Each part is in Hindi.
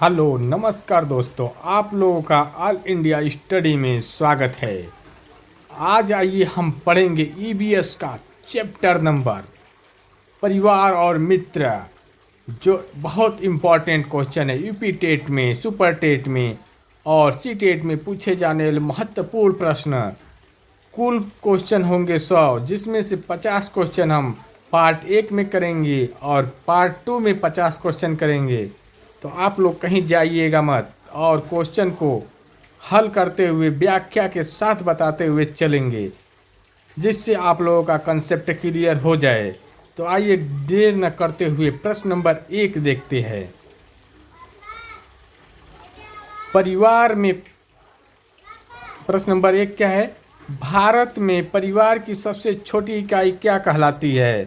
हेलो नमस्कार दोस्तों, आप लोगों का ऑल इंडिया स्टडी में स्वागत है। आज आइए हम पढ़ेंगे ईवीएस का चैप्टर नंबर परिवार और मित्र, जो बहुत इम्पॉर्टेंट क्वेश्चन है। यूपी टेट में, सुपर टेट में और सी टेट में पूछे जाने वाले महत्वपूर्ण प्रश्न। कुल क्वेश्चन होंगे 100, जिसमें से 50 क्वेश्चन हम पार्ट 1 में करेंगे और पार्ट 2 में 50 क्वेश्चन करेंगे। तो आप लोग कहीं जाइएगा मत और क्वेश्चन को हल करते हुए व्याख्या के साथ बताते हुए चलेंगे, जिससे आप लोगों का कंसेप्ट क्लियर हो जाए। तो आइए देर न करते हुए प्रश्न नंबर 1 देखते हैं। परिवार में प्रश्न नंबर 1 क्या है? भारत में परिवार की सबसे छोटी इकाई क्या कहलाती है?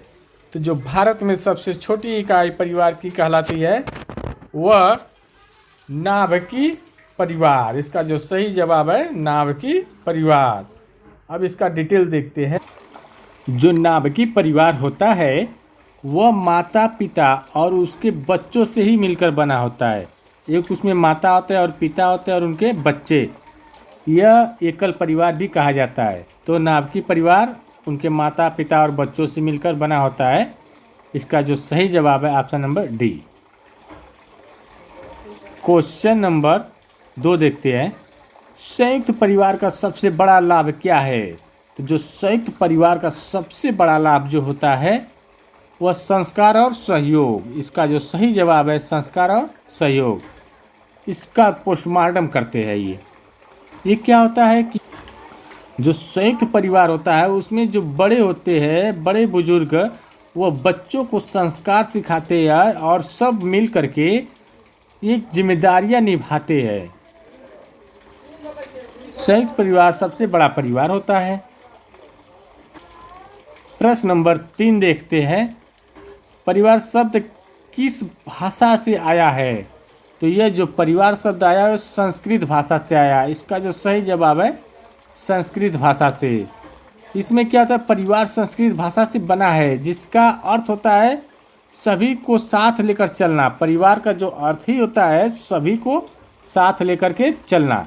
तो जो भारत में सबसे छोटी इकाई परिवार की कहलाती है वह नाभिकी परिवार। इसका जो सही जवाब है नाभिकी परिवार। अब इसका डिटेल देखते हैं। जो नाभिकी परिवार होता है वह माता पिता और उसके बच्चों से ही मिलकर बना होता है। एक उसमें माता होता है और पिता होते हैं और उनके बच्चे। यह एकल परिवार भी कहा जाता है। तो नाभिकी परिवार उनके माता पिता और बच्चों से मिलकर बना होता है। इसका जो सही जवाब है option number D. Question number 2 देखते हैं। संयुक्त परिवार का सबसे बड़ा लाभ क्या है? तो जो संयुक्त परिवार का सबसे बड़ा लाभ जो होता है वह संस्कार और सहयोग। इसका जो सही जवाब है संस्कार और सहयोग। इसका पोस्टमार्टम करते हैं। ये क्या होता है कि जो संयुक्त परिवार होता है उसमें जो बड़े होते हैं, बड़े बुजुर्ग, वो बच्चों को संस्कार सिखाते हैं और सब मिल करके एक जिम्मेदारियां निभाते हैं। संयुक्त परिवार सबसे बड़ा परिवार होता है। प्रश्न नंबर 3 देखते हैं। परिवार शब्द किस भाषा से आया है? तो यह जो परिवार शब्द आया है संस्कृत भाषा से आया है। इसका जो सही जवाब है संस्कृत भाषा से। इसमें क्या होता है? परिवार संस्कृत भाषा से बना है, जिसका अर्थ होता है सभी को साथ लेकर चलना। परिवार का जो अर्थ ही होता है सभी को साथ लेकर के चलना।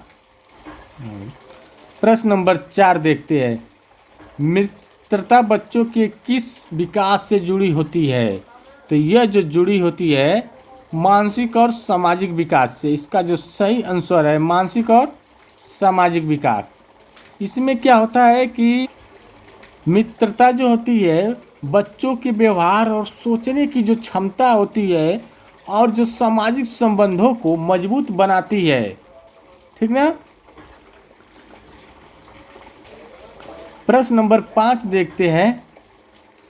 प्रश्न नंबर 4 देखते हैं। मित्रता बच्चों के किस विकास से जुड़ी होती है? तो यह जो जुड़ी होती है मानसिक और सामाजिक विकास से। इसका जो सही आंसर है मानसिक और सामाजिक विकास। इसमें क्या होता है कि मित्रता जो होती है बच्चों के व्यवहार और सोचने की जो क्षमता होती है और जो सामाजिक संबंधों को मजबूत बनाती है। ठीक ना? प्रश्न नंबर 5 देखते हैं।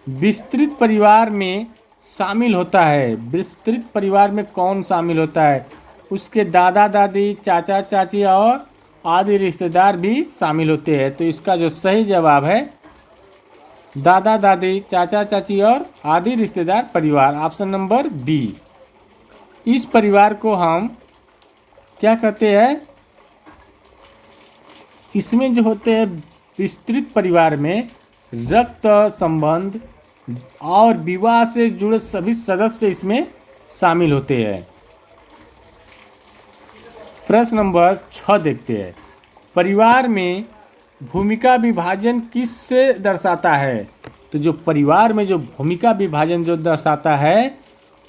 विस्तृत परिवार में शामिल होता है। विस्तृत परिवार में कौन शामिल होता है? उसके दादा दादी, चाचा चाची और आदि रिश्तेदार भी शामिल होते हैं। तो इसका जो सही जवाब है दादा दादी, चाचा चाची और आदि रिश्तेदार परिवार, ऑप्शन नंबर बी। इस परिवार को हम क्या कहते हैं? इसमें जो होते हैं विस्तृत परिवार में रक्त संबंध और विवाह से जुड़े सभी सदस्य इसमें शामिल होते हैं। प्रश्न नंबर 6 देखते हैं। परिवार में भूमिका विभाजन किससे दर्शाता है? तो जो परिवार में जो भूमिका विभाजन जो दर्शाता है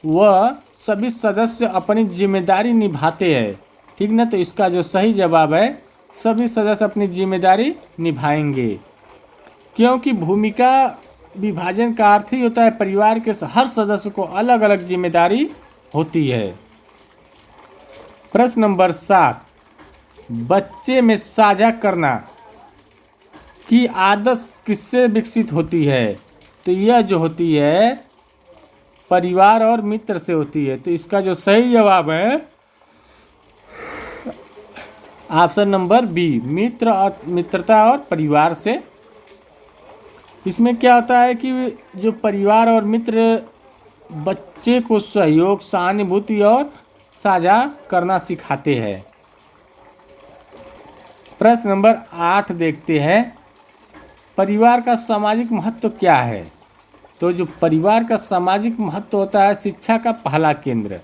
वह सभी सदस्य अपनी जिम्मेदारी निभाते हैं। ठीक ना? तो इसका जो सही जवाब है सभी सदस्य अपनी जिम्मेदारी निभाएंगे, क्योंकि भूमिका विभाजन का अर्थ ही होता है परिवार के हर सदस्य को अलग अलग जिम्मेदारी होती है। प्रश्न नंबर 7। बच्चे में साझा करना की आदत किससे विकसित होती है? तो यह जो होती है परिवार और मित्र से होती है। तो इसका जो सही जवाब है ऑप्शन नंबर बी, मित्र और मित्रता और परिवार से। इसमें क्या होता है कि जो परिवार और मित्र बच्चे को सहयोग, सहानुभूति और साझा करना सिखाते हैं। प्रश्न नंबर 8 देखते हैं। परिवार का सामाजिक महत्व क्या है? तो जो परिवार का सामाजिक महत्व होता है शिक्षा का पहला केंद्र।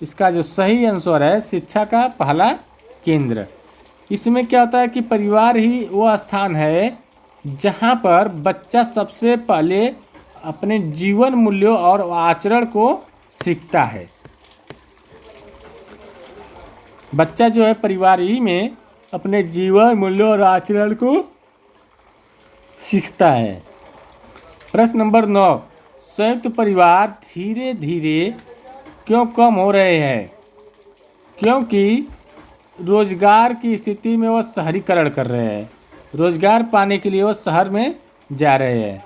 इसका जो सही आंसर है शिक्षा का पहला केंद्र। इसमें क्या होता है कि परिवार ही वो स्थान है जहाँ पर बच्चा सबसे पहले अपने जीवन मूल्यों और आचरण को सीखता है। बच्चा जो है परिवार ही में अपने जीवन मूल्यों और आचरण को सीखता है। प्रश्न नंबर 9, संयुक्त परिवार धीरे धीरे क्यों कम हो रहे हैं? क्योंकि रोजगार की स्थिति में वो शहरीकरण कर रहे हैं। रोजगार पाने के लिए वो शहर में जा रहे हैं।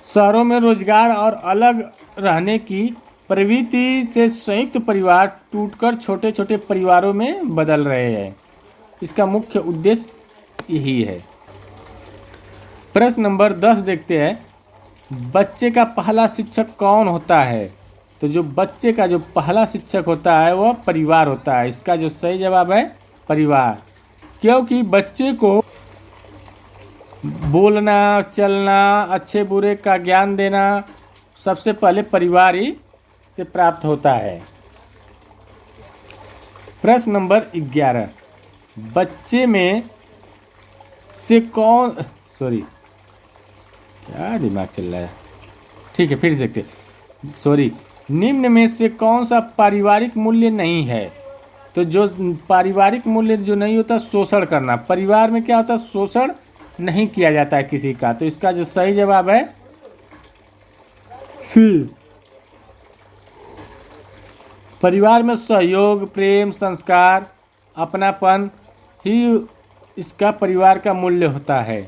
शहरों में रोजगार और अलग रहने की प्रवृत्ति से संयुक्त परिवार टूटकर छोटे छोटे परिवारों में बदल रहे हैं। इसका मुख्य उद्देश्य यही है। प्रश्न नंबर 10 देखते हैं, बच्चे का पहला शिक्षक कौन होता है? तो जो बच्चे का जो पहला शिक्षक होता है वह परिवार होता है। इसका जो सही जवाब है परिवार, क्योंकि बच्चे को बोलना, चलना, अच्छे बुरे का ज्ञान देना सबसे पहले परिवार ही से प्राप्त होता है। प्रश्न नंबर 11, बच्चे में से कौन क्या दिमाग चल रहा है, ठीक है फिर देखते। निम्न में से कौन सा पारिवारिक मूल्य नहीं है? तो जो पारिवारिक मूल्य जो नहीं होता शोषण करना। परिवार में क्या होता है? शोषण नहीं किया जाता है किसी का। तो इसका जो सही जवाब है सी। परिवार में सहयोग, प्रेम, संस्कार, अपनापन ही इसका परिवार का मूल्य होता है।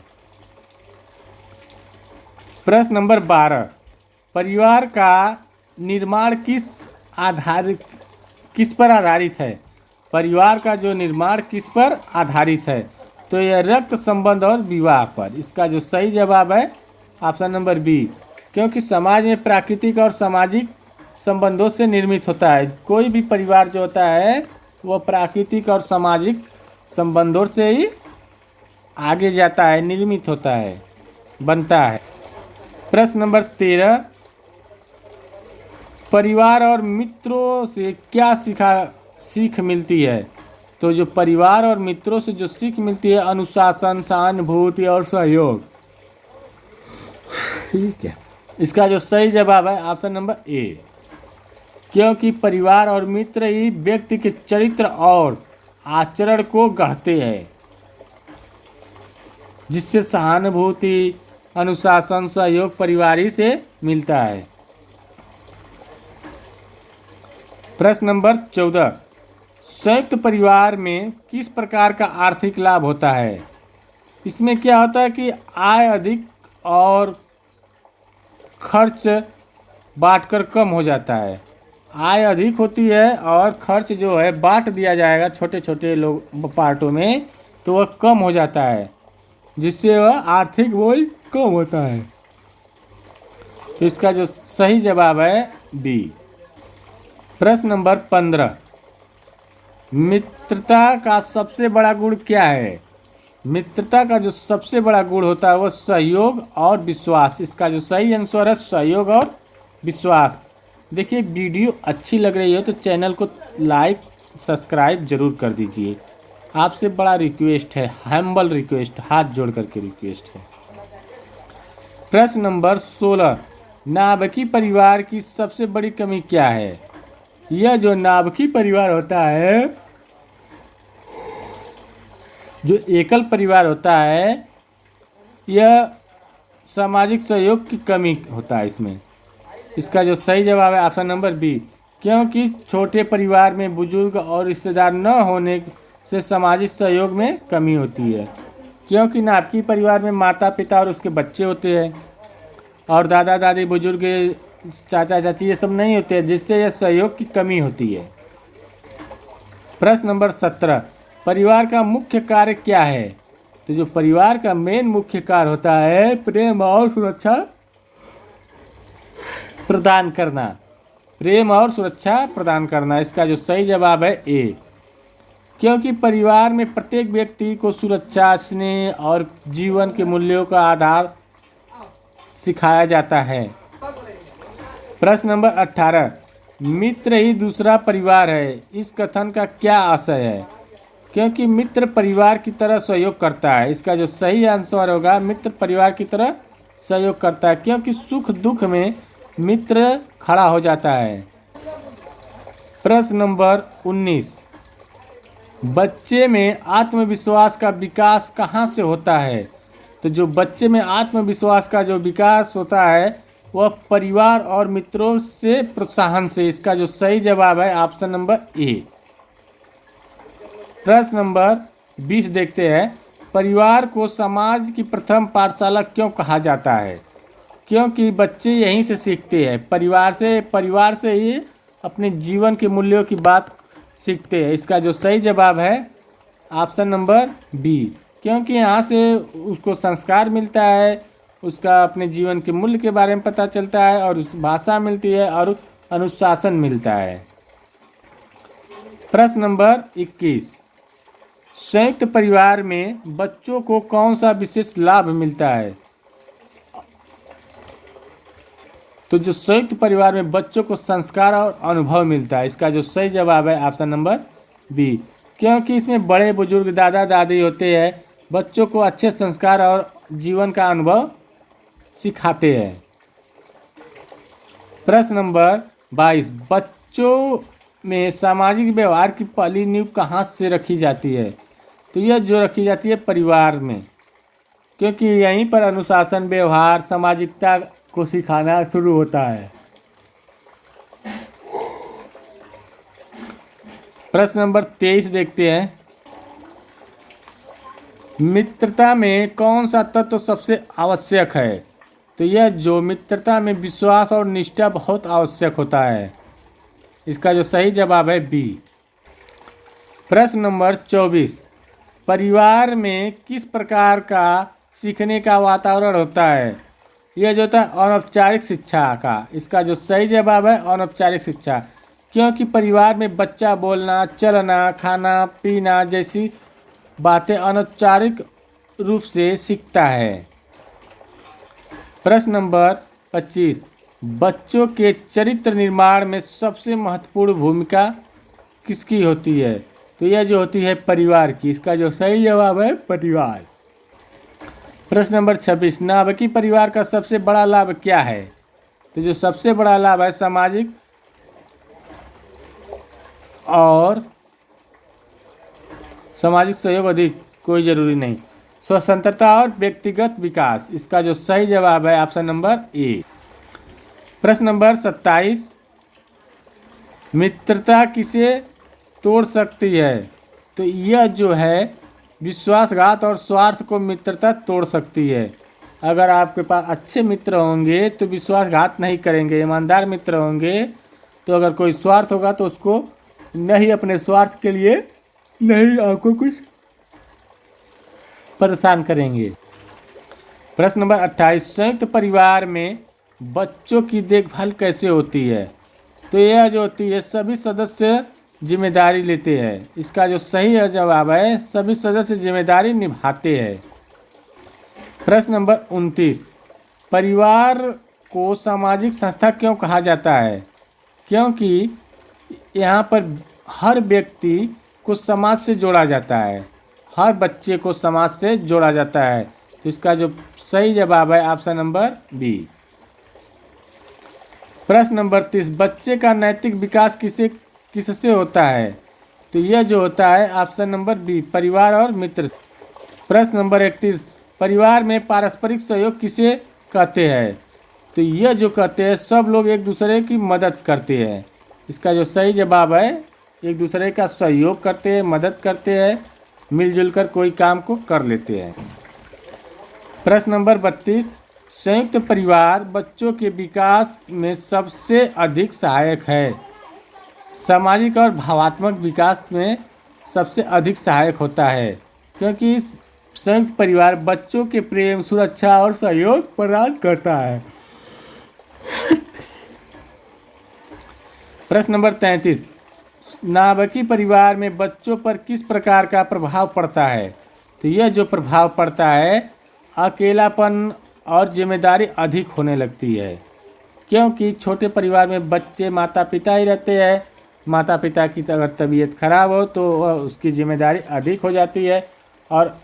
प्रश्न नंबर 12, परिवार का निर्माण किस पर आधारित है? परिवार का जो निर्माण किस पर आधारित है? तो यह रक्त संबंध और विवाह पर। इसका जो सही जवाब है ऑप्शन नंबर बी, क्योंकि समाज में प्राकृतिक और सामाजिक संबंधों से निर्मित होता है। कोई भी परिवार जो होता है वह प्राकृतिक और सामाजिक संबंधों से ही आगे जाता है, निर्मित होता है, बनता है। प्रश्न नंबर 13, परिवार और मित्रों से क्या सीख मिलती है? तो जो परिवार और मित्रों से जो सीख मिलती है अनुशासन, सहानुभूति और सहयोग। ठीक है, इसका जो सही जवाब है ऑप्शन नंबर ए, क्योंकि परिवार और मित्र ही व्यक्ति के चरित्र और आचरण को गढ़ते हैं, जिससे सहानुभूति, अनुशासन, सहयोग परिवार ही से मिलता है। प्रश्न नंबर 14, संयुक्त परिवार में किस प्रकार का आर्थिक लाभ होता है? इसमें क्या होता है कि आय अधिक और खर्च बांटकर कम हो जाता है। आय अधिक होती है और खर्च जो है बांट दिया जाएगा छोटे छोटे लोग पार्टों में, तो वह कम हो जाता है, जिससे वह आर्थिक बोझ कम होता है। तो इसका जो सही जवाब है बी। प्रश्न नंबर 15, मित्रता का सबसे बड़ा गुण क्या है? मित्रता का जो सबसे बड़ा गुण होता है वह सहयोग और विश्वास। इसका जो सही आंसर है सहयोग और विश्वास। देखिए, वीडियो अच्छी लग रही है तो चैनल को लाइक, सब्सक्राइब जरूर कर दीजिए। आपसे बड़ा रिक्वेस्ट है, हम्बल रिक्वेस्ट, हाथ जोड़ करके रिक्वेस्ट है। प्रश्न नंबर 16, नाभिकीय परिवार की सबसे बड़ी कमी क्या है? यह जो नाभिकीय परिवार होता है, जो एकल परिवार होता है, यह सामाजिक सहयोग की कमी होता है इसमें। इसका जो सही जवाब है ऑप्शन नंबर बी, क्योंकि छोटे परिवार में बुजुर्ग और रिश्तेदार न होने से सामाजिक सहयोग में कमी होती है। क्योंकि नाभिकीय परिवार में माता पिता और उसके बच्चे होते हैं और दादा दादी, बुजुर्ग, चाचा चाची ये सब नहीं होते हैं, जिससे यह सहयोग की कमी होती है। प्रश्न नंबर 17, परिवार का मुख्य कार्य क्या है? तो जो परिवार का मेन मुख्य कार्य होता है प्रेम और सुरक्षा प्रदान करना। प्रेम और सुरक्षा प्रदान करना। इसका जो सही जवाब है ए, क्योंकि परिवार में प्रत्येक व्यक्ति को सुरक्षा, स्नेह और जीवन के मूल्यों का आधार सिखाया जाता है। प्रश्न नंबर 18, मित्र ही दूसरा परिवार है, इस कथन का क्या आशय है? क्योंकि मित्र परिवार की तरह सहयोग करता है। इसका जो सही आंसर होगा, मित्र परिवार की तरह सहयोग करता है, क्योंकि सुख दुख में मित्र खड़ा हो जाता है। प्रश्न नंबर 19, बच्चे में आत्मविश्वास का विकास कहाँ से होता है? तो जो बच्चे में आत्मविश्वास का जो विकास होता है वह परिवार और मित्रों से प्रोत्साहन से। इसका जो सही जवाब है ऑप्शन नंबर ए। प्रश्न नंबर 20 देखते हैं, परिवार को समाज की प्रथम पाठशाला क्यों कहा जाता है? क्योंकि बच्चे यहीं से सीखते हैं, परिवार से ही अपने जीवन के मूल्यों की बात सीखते हैं। इसका जो सही जवाब है ऑप्शन नंबर बी, क्योंकि यहाँ से उसको संस्कार मिलता है, उसका अपने जीवन के मूल्य के बारे में पता चलता है, और उस भाषा मिलती है और अनुशासन मिलता है। प्रश्न नंबर 21, संयुक्त परिवार में बच्चों को कौन सा विशेष लाभ मिलता है? तो जो संयुक्त परिवार में बच्चों को संस्कार और अनुभव मिलता है। इसका जो सही जवाब है ऑप्शन नंबर बी, क्योंकि इसमें बड़े बुजुर्ग दादा दादी होते हैं, बच्चों को अच्छे संस्कार और जीवन का अनुभव सिखाते हैं। प्रश्न नंबर 22, बच्चों में सामाजिक व्यवहार की पहली नींव कहाँ से रखी जाती है? तो यह जो रखी जाती है परिवार में, क्योंकि यहीं पर अनुशासन, व्यवहार, सामाजिकता को सिखाना शुरू होता है। प्रश्न नंबर 23 देखते हैं, मित्रता में कौन सा तत्व सबसे आवश्यक है? तो यह जो मित्रता में विश्वास और निष्ठा बहुत आवश्यक होता है। इसका जो सही जवाब है बी। प्रश्न नंबर 24, परिवार में किस प्रकार का सीखने का वातावरण होता है? यह जो होता है अनौपचारिक शिक्षा का। इसका जो सही जवाब है अनौपचारिक शिक्षा, क्योंकि परिवार में बच्चा बोलना, चलना, खाना पीना जैसी बातें अनौपचारिक रूप से सीखता है। प्रश्न नंबर 25, बच्चों के चरित्र निर्माण में सबसे महत्वपूर्ण भूमिका किसकी होती है? तो यह जो होती है परिवार की। इसका जो सही जवाब है परिवार। प्रश्न नंबर 26, नाभिकीय परिवार का सबसे बड़ा लाभ क्या है? तो जो सबसे बड़ा लाभ है सामाजिक और सामाजिक सहयोग अधिक, कोई जरूरी नहीं, स्वतंत्रता और व्यक्तिगत विकास। इसका जो सही जवाब है ऑप्शन नंबर ए। प्रश्न नंबर 27, मित्रता किसे तोड़ सकती है? तो यह जो है विश्वासघात और स्वार्थ को मित्रता तोड़ सकती है। अगर आपके पास अच्छे मित्र होंगे तो विश्वासघात नहीं करेंगे, ईमानदार मित्र होंगे तो अगर कोई स्वार्थ होगा तो उसको नहीं, अपने स्वार्थ के लिए नहीं आपको कुछ परेशान करेंगे। प्रश्न नंबर 28, संयुक्त परिवार में बच्चों की देखभाल कैसे होती है? तो यह जो होती है सभी सदस्य जिम्मेदारी लेते हैं। इसका जो सही जवाब है सभी सदस्य जिम्मेदारी निभाते हैं। प्रश्न नंबर 29, परिवार को सामाजिक संस्था क्यों कहा जाता है? क्योंकि यहाँ पर हर व्यक्ति को समाज से जोड़ा जाता है, हर बच्चे को समाज से जोड़ा जाता है। तो इसका जो सही जवाब है ऑप्शन नंबर बी। प्रश्न नंबर 30, बच्चे का नैतिक विकास किससे होता है? तो यह जो होता है ऑप्शन नंबर बी, परिवार और मित्र। प्रश्न नंबर 31, परिवार में पारस्परिक सहयोग किसे कहते हैं? तो यह जो कहते हैं सब लोग एक दूसरे की मदद करते हैं। इसका जो सही जवाब है एक दूसरे का सहयोग करते हैं, मदद करते हैं, मिलजुल कर कोई काम को कर लेते हैं। प्रश्न नंबर 32, संयुक्त परिवार बच्चों के विकास में सबसे अधिक सहायक है। सामाजिक और भावात्मक विकास में सबसे अधिक सहायक होता है, क्योंकि संयुक्त परिवार बच्चों के प्रेम, सुरक्षा और सहयोग प्रदान करता है। प्रश्न नंबर 33, नाभिकीय परिवार में बच्चों पर किस प्रकार का प्रभाव पड़ता है? तो यह जो प्रभाव पड़ता है अकेलापन और जिम्मेदारी अधिक होने लगती है, क्योंकि छोटे परिवार में बच्चे माता पिता ही रहते हैं। माता पिता की अगर तबीयत खराब हो तो उसकी जिम्मेदारी अधिक हो जाती है और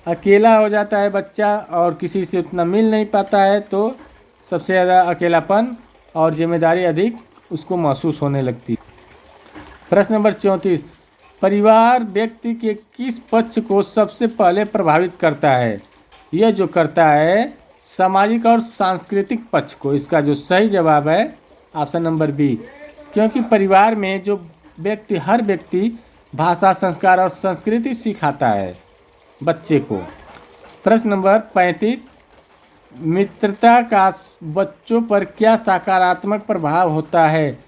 अकेला हो जाता है बच्चा और किसी से उतना मिल नहीं पाता है, तो सबसे ज़्यादा अकेलापन और जिम्मेदारी अधिक उसको महसूस होने लगती है। प्रश्न नंबर 34, परिवार व्यक्ति के किस पक्ष को सबसे पहले प्रभावित करता है? यह जो करता है सामाजिक और सांस्कृतिक पक्ष को। इसका जो सही जवाब है ऑप्शन नंबर बी, क्योंकि परिवार में जो व्यक्ति हर व्यक्ति भाषा, संस्कार और संस्कृति सिखाता है बच्चे को। प्रश्न नंबर 35, मित्रता का बच्चों पर क्या सकारात्मक प्रभाव होता है?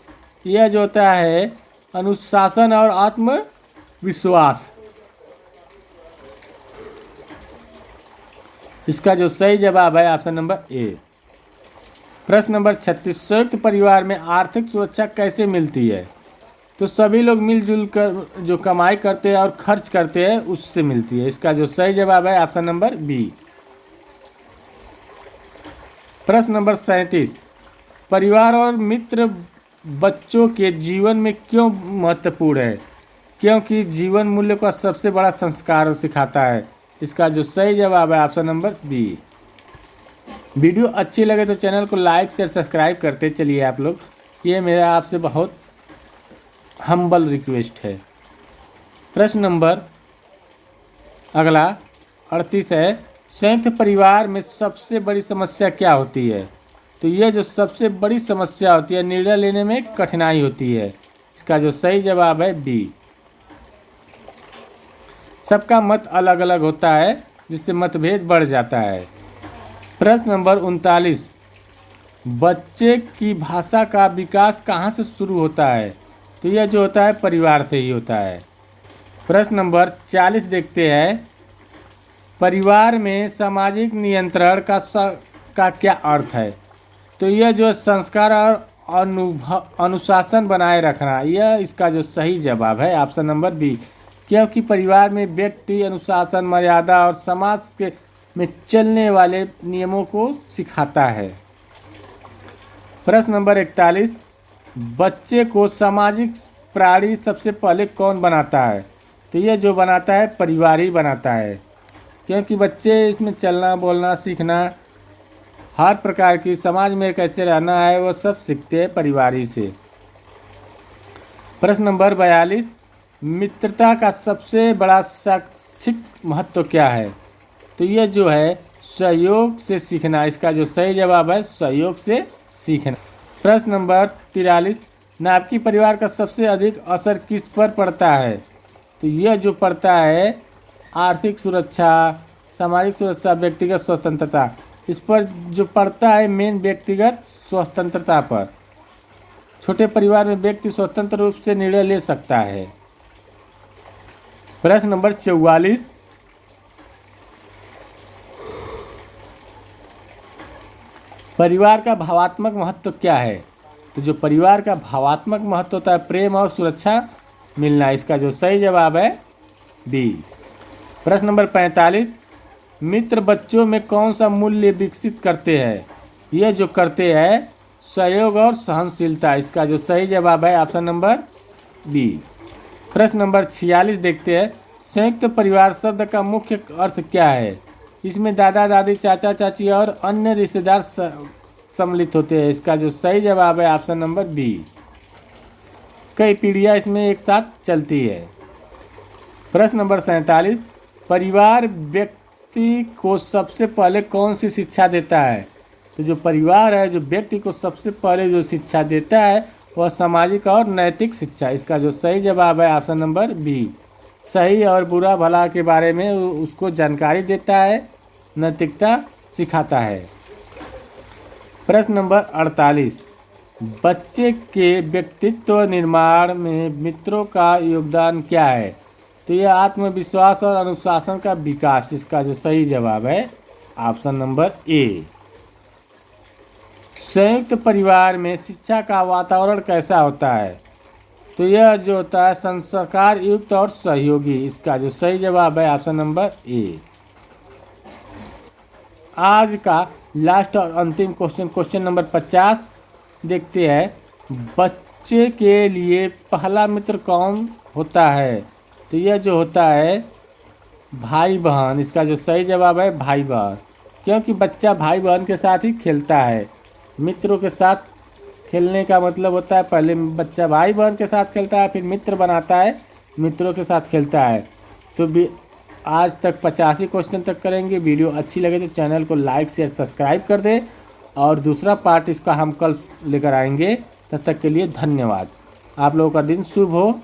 यह जो होता है अनुशासन और आत्मविश्वास। इसका जो सही जवाब है ऑप्शन नंबर ए। प्रश्न नंबर 36, संयुक्त परिवार में आर्थिक सुरक्षा कैसे मिलती है? तो सभी लोग मिलजुल कर जो कमाई करते हैं और खर्च करते हैं उससे मिलती है। इसका जो सही जवाब है ऑप्शन नंबर बी। प्रश्न नंबर 37, परिवार और मित्र बच्चों के जीवन में क्यों महत्वपूर्ण है? क्योंकि जीवन मूल्य का सबसे बड़ा संस्कार सिखाता है। इसका जो सही जवाब है ऑप्शन नंबर बी। वीडियो अच्छी लगे तो चैनल को लाइक शेयर सब्सक्राइब करते चलिए आप लोग, ये मेरा आपसे बहुत हम्बल रिक्वेस्ट है। प्रश्न नंबर अगला 38 है, संयुक्त परिवार में सबसे बड़ी समस्या क्या होती है? तो यह जो सबसे बड़ी समस्या होती है निर्णय लेने में कठिनाई होती है। इसका जो सही जवाब है बी। सबका मत अलग अलग होता है जिससे मतभेद बढ़ जाता है। प्रश्न नंबर 39, बच्चे की भाषा का विकास कहाँ से शुरू होता है? तो यह जो होता है परिवार से ही होता है। प्रश्न नंबर 40 देखते हैं, परिवार में सामाजिक नियंत्रण का क्या अर्थ है? तो यह जो संस्कार और अनुशासन बनाए रखना, यह इसका जो सही जवाब है ऑप्शन नंबर बी, क्योंकि परिवार में व्यक्ति अनुशासन, मर्यादा और समाज के में चलने वाले नियमों को सिखाता है। प्रश्न नंबर 41, बच्चे को सामाजिक प्राणी सबसे पहले कौन बनाता है? तो यह जो बनाता है परिवार ही बनाता है, क्योंकि बच्चे इसमें चलना बोलना सीखना, हर प्रकार की समाज में कैसे रहना है वो सब सीखते हैं परिवार ही से। प्रश्न नंबर 42, मित्रता का सबसे बड़ा शैक्षिक महत्व क्या है? तो यह जो है सहयोग से सीखना। इसका जो सही जवाब है सहयोग से सीखना। प्रश्न नंबर 43, नाभिकीय परिवार का सबसे अधिक असर किस पर पड़ता है? तो यह जो पड़ता है आर्थिक सुरक्षा, सामाजिक सुरक्षा, व्यक्तिगत स्वतंत्रता, इस पर जो पड़ता है मेन व्यक्तिगत स्वतंत्रता पर। छोटे परिवार में व्यक्ति स्वतंत्र रूप से निर्णय ले सकता है। प्रश्न नंबर 44, परिवार का भावात्मक महत्व क्या है? तो जो परिवार का भावात्मक महत्व होता है प्रेम और सुरक्षा मिलना। इसका जो सही जवाब है बी। प्रश्न नंबर 45, मित्र बच्चों में कौन सा मूल्य विकसित करते हैं? यह जो करते हैं सहयोग और सहनशीलता। इसका जो सही जवाब है ऑप्शन नंबर बी। प्रश्न नंबर 46 देखते हैं, संयुक्त परिवार शब्द का मुख्य अर्थ क्या है? इसमें दादा दादी, चाचा चाची और अन्य रिश्तेदार सम्मिलित होते हैं। इसका जो सही जवाब है ऑप्शन नंबर बी। कई पीढ़ियां इसमें एक साथ चलती है। प्रश्न नंबर 47, परिवार व्यक्ति को सबसे पहले कौन सी शिक्षा देता है? तो जो परिवार है जो व्यक्ति को सबसे पहले जो शिक्षा देता है वह सामाजिक और नैतिक शिक्षा। इसका जो सही जवाब है ऑप्शन नंबर बी। सही और बुरा भला के बारे में उसको जानकारी देता है, नैतिकता सिखाता है। प्रश्न नंबर 48, बच्चे के व्यक्तित्व निर्माण में मित्रों का योगदान क्या है? तो यह आत्मविश्वास और अनुशासन का विकास। इसका जो सही जवाब है ऑप्शन नंबर ए। संयुक्त परिवार में शिक्षा का वातावरण कैसा होता है? तो यह जो होता है संस्कार युक्त और सहयोगी। इसका जो सही जवाब है ऑप्शन नंबर ए। आज का लास्ट और अंतिम क्वेश्चन, क्वेश्चन नंबर 50, देखते हैं बच्चे के लिए पहला मित्र कौन होता है। तो यह जो होता है भाई बहन, इसका जो सही जवाब है भाई बहन, क्योंकि बच्चा भाई बहन के साथ ही खेलता है। मित्रों के साथ खेलने का मतलब होता है पहले बच्चा भाई बहन के साथ खेलता है, फिर मित्र बनाता है, मित्रों के साथ खेलता है। तो भी आज तक 85 क्वेश्चन तक करेंगे। वीडियो अच्छी लगे तो चैनल को लाइक शेयर सब्सक्राइब कर दे, और दूसरा पार्ट इसका हम कल लेकर आएंगे। तब तक के लिए धन्यवाद। आप लोगों का दिन शुभ हो।